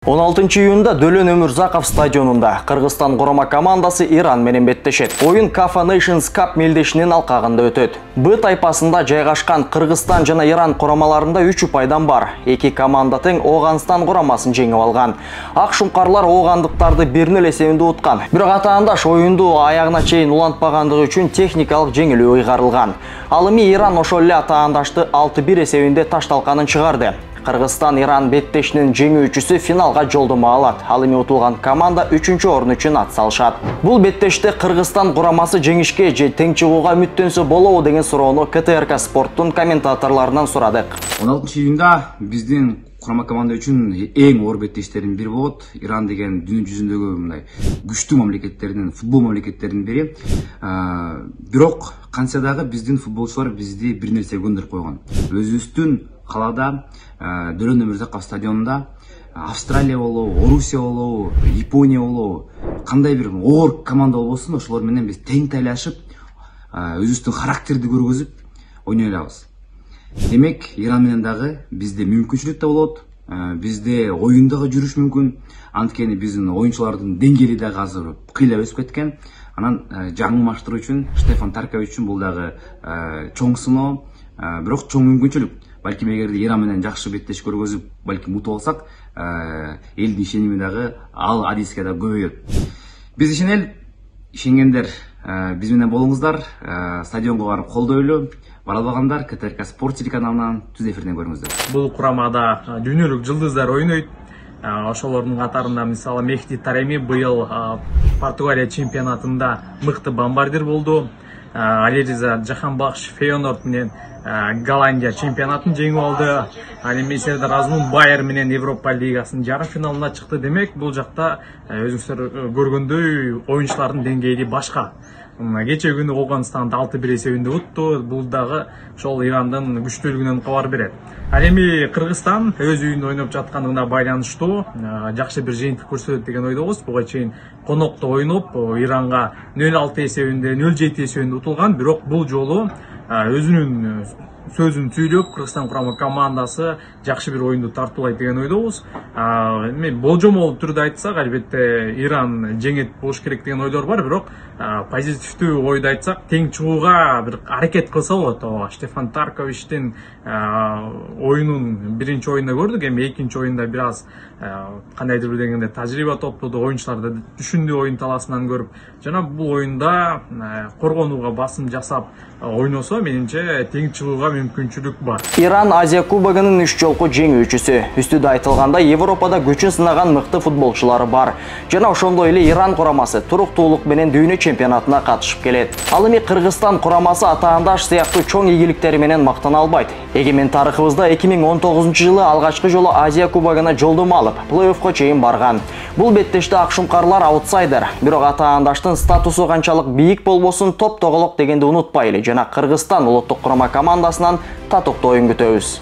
16-июнда Дөлөн Өмүрзаков стадионунда Кыргызстан курама командасы Иран менен беттешет. Оюн Kafa Nations Cup мелдешинин алкагында өтөт. Б тайпасында жайгашкан Кыргызстан жана Иран курамаларында 3 упайдан бар. Эки команда тең Оғанстан курамасын жеңип алган. Ак шумкарлар оғандыктарды 1-0 эсебинде уткан. Бирок атаандаш оюнду аягына чейин улантпагандыгы үчүн техникалык жеңилүү ыйгарылган. Ал эми Иран ошол эле атаандашты 6-1 эсебинде ташталканын чыгарды. Кыргызстан Иран беттешинин жеңүүчүсү финалга жолдомо алат. Ал эми утулган команда 3-чү орун үчүн ат салышат. Бул беттеште Кыргызстан курамасы жеңишке же тең чыгууга үмүттөнсө болобу деген суроону КТРК спорттун комментаторлорунан сурадык. 16-июнда биздин курама команда үчүн эң оор беттештердин бири болот. Иран деген дүйнө жүзүндөгү мындай күчтүү мамлекеттердин, футбол мамлекеттеринин бири. Бирок кантса дагы биздин футболчулар бизди бир нерсе көндүрүп койгон. Өзүбүздүн калада Дөлөн Өмүрзаков стадионунда Австралия болобу, Орусия болобу, Япония болобу, кандай бир оор команда болбосун, ошолор менен биз тең тайлашып, өзүбүздүн характерди көргөзүп ойной алабыз. Демек, Иран менен дагы бизде мүмкүнчүлүк да болот, бизде оюндагы жүрүш мүмкүн. Анткени биздин оюнчулардын деңгээли дагы азыр кыйла өсүп кеткен. Анан жаңылмаштыруу үчүн Штефан Таркович үчүн бул дагы чоң сыноо, бирок чоң мүмкүнчүлүк. Балким эгерде Иран менен жакшы беттеш көргөзүп, балким утуп алсак, элдин ишеними дагы ал адиске да көбөйөт. Биз ишенгендер биз менен болуңуздар, стадионго барып колдойлу. Бара албагандар КТРК Спорт телеканалынан түз эфирден көрүңүздөр. Бул курамада дүйнөлүк жылдыздар ойнойт. Ошолордун катарында мисалы Мехди Тареми быйыл Португалия чемпионатында мыкты бомбардир болду. Алириза Жаханбакш Фейонорд менен Голландия чемпионатын жеңип алды. Ал эми Сердар Азмун Байер менен Европа лигасынын жарым финалына чыкты. Демек, бул жакта өзүңүздөр көргөндөй оюнчулардын деңгээли башка. Кече күнү Оғанстанды 6-1 эсебинде утту. Бул дагы ошол Ирандын күчтүүлүгүнөн кабар берет. Ал эми Кыргызстан өз үйүндө ойноп жаткандыгына байланыштуу жакшы бир жыйынтык көрсөтөт деген ойдобуз. Буга чейин конокто ойноп Иранга 0-6 эсебинде, 0-7 эсебинде утулган. Бирок бул жолу өзүнүн сөзүн сүйлөп, Кыргызстан курама командасы жакшы бир оюнду тартуулайт деген ойдобуз. Эми болжомол түрдө айтсак, албетте Иран жеңет болуш керек деген ойлор бар, бирок позитивдүү ойду айтсак, тең чыгууга бир аракет кылса болот. Штефан Тарковичтин оюнун биринчи оюнда көрдүк, эми экинчи оюнда бир аз кандайдыр бир дегенде тажрыйба топтоду, оюнчуларды түшүндүү оюн талаасынан көрүп, жана бул оюнда коргонууга басым жасап ойносо, менимче тең чыгууга мүмкүнчүлүк бар. Иран Азия кубогунун 3 жолку жеңүүчүсү. Үстүдө айтылганда, Европада күчүн сынаган мыкты футболчулары бар. Жана ошондой эле Иран курамасы туруктуулук менен дүйнө чемпионатына катышып келет. Ал эми Кыргызстан курамасы атаандаш сыяктуу чоң ийгиликтери менен мактана албайт. Эгемен тарыхыбызда 2019-жылы алгачкы жолу Азия кубогуна жолдомо алып, плей-оффко чейин барган. Бул беттеште акшумкарлар аутсайдер, бирок атаандаштын статусу канчалык бийик болбосун топ тоголок дегенди унутпайлы. Жана Кыргызстан улуттук курама командасынан татыктуу оюн күтөбүз.